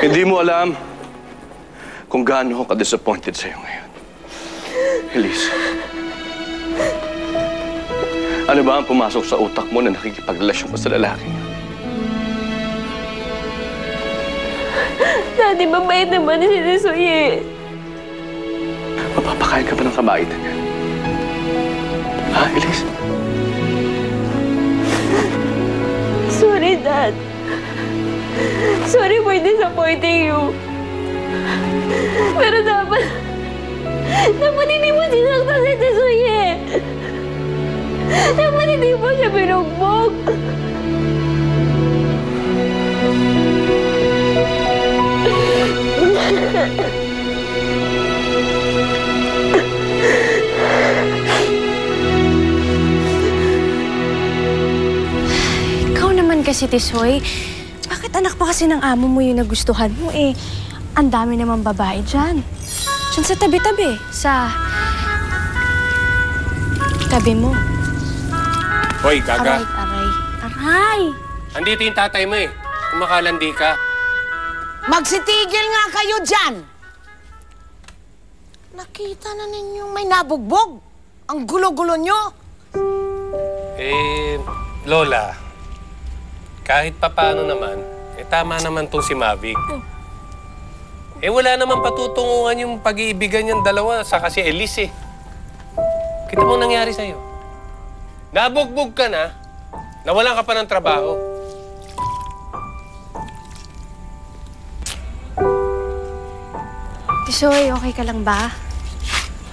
Hindi mo alam kung gaano ako ka-disappointed sa'yo ngayon. Elise, ano ba ang pumasok sa utak mo na nakikipagrelasyon ka sa lalaki? Daddy, mabait naman si Tisoy eh. Mapapakain ka ba ng kabaitan niya? Ha, Elise? Sorry, Dad. Sorry for disappointing you. Pero dapat hindi mo sinaktan si Tisoy eh. Dapat hindi mo siya binugbog. Ikaw naman kasi, Tisoy. Bakit anak pa kasi ng amo mo yung nagustuhan mo eh? Ang dami namang babae dyan. Diyan sa tabi-tabi. Sa tabi mo. Hoy, Gaga. Aray! Andito yung tatay mo eh. Kumakalandi ka. Magsitigil nga kayo dyan! Nakita na ninyong may nabugbog. Ang gulo-gulo nyo. Lola, kahit papaano naman, tama naman tong si Mavic. Wala naman patutunguhan yung pag-iibigan niyang dalawa sa kasi Elise eh. Kita mo nangyari sa'yo. Nabugbog ka na, nawalan ka pa ng trabaho. Tisoy, okay ka lang ba?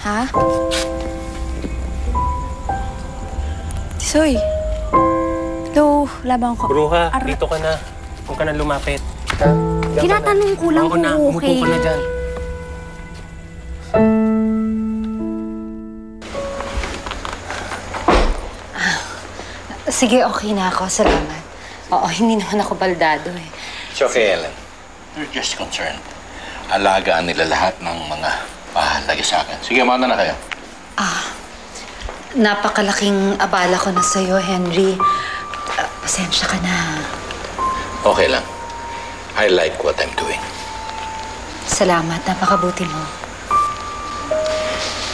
Ha? Tisoy. Hello, wala ba akong... Bruha, dito ka na. Huwag ka na lumapit. Tinatanong ko lang kung okay. Umupo ka na dyan. Sige, okay na ako. Salamat. Oo, hindi naman ako baldado eh. It's okay, Ellen. We're just concerned. Alagaan nila lahat ng mga pahalagi sa akin. Sige, mauna na kayo. Napakalaking abala ko na sa'yo, Henry. Pasensya ka na. Okay lang. I like what I'm doing. Salamat. Napakabuti mo.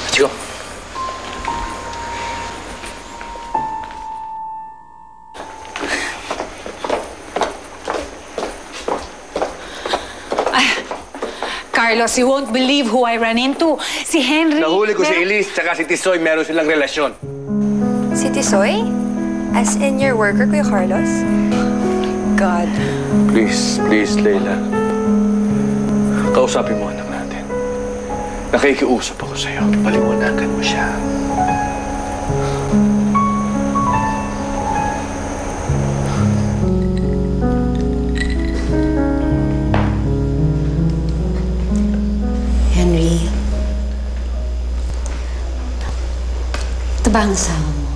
Let's go. Carlos, you won't believe who I ran into. Si Henry... Nahuli ko si Elise tsaka si Tisoy, meron silang relasyon. Si Tisoy? As in your worker, Kuya Carlos? God. Please, Leila. Kausapin mo anak natin. Nakikiusap ako sa'yo. Paliwanagan mo siya. Henry. Ito ba ang asawa mo?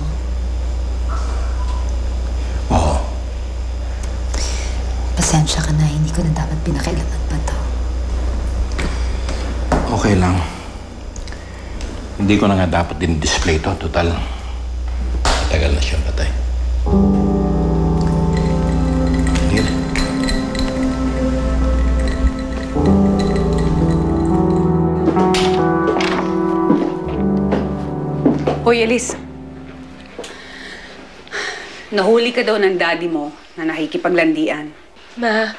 Oo. Pasensya ka na. Hindi ko na dapat pinakailangan pa to. Okay lang. Hindi ko na nga dapat din-display to. Total, matagal na siyang patay. Sige. Hoy, Elise. Nahuli ka daw ng daddy mo na nakikipaglandian. Ma,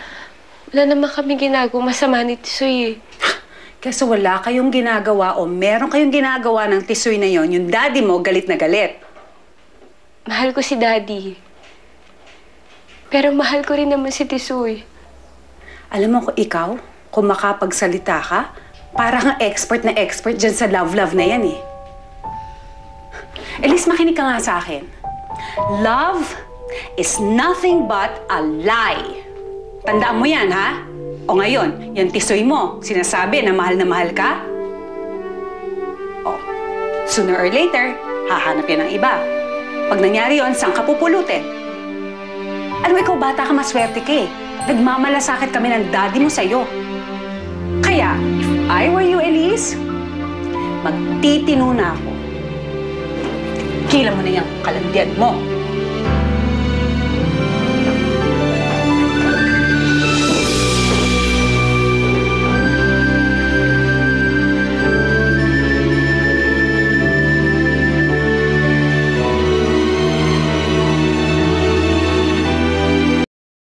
wala naman kami ginagawa masama ni Tisoy eh. Kasi wala kayong ginagawa o meron kayong ginagawa ng Tisoy na yon, yung daddy mo galit na galit. Mahal ko si Daddy. Pero mahal ko rin naman si Tisoy. Alam mo kung ikaw, kung makapagsalita ka, parang expert na expert dyan sa love-love na yan eh. Elise, makinig ka nga sa akin. Love is nothing but a lie. Tandaan mo yan, ha? O ngayon, yung Tisoy mo, sinasabi na mahal ka? O, sooner or later, hahanap yan ng iba. Pag nangyari yon, saan ka pupulutin? Alam mo, ikaw bata ka, maswerte ka eh. Nagmamalasakit kami ng daddy mo sa'yo. Kaya, if I were you, Elise, magtitino na ako. Kila mo na yung kalandian mo.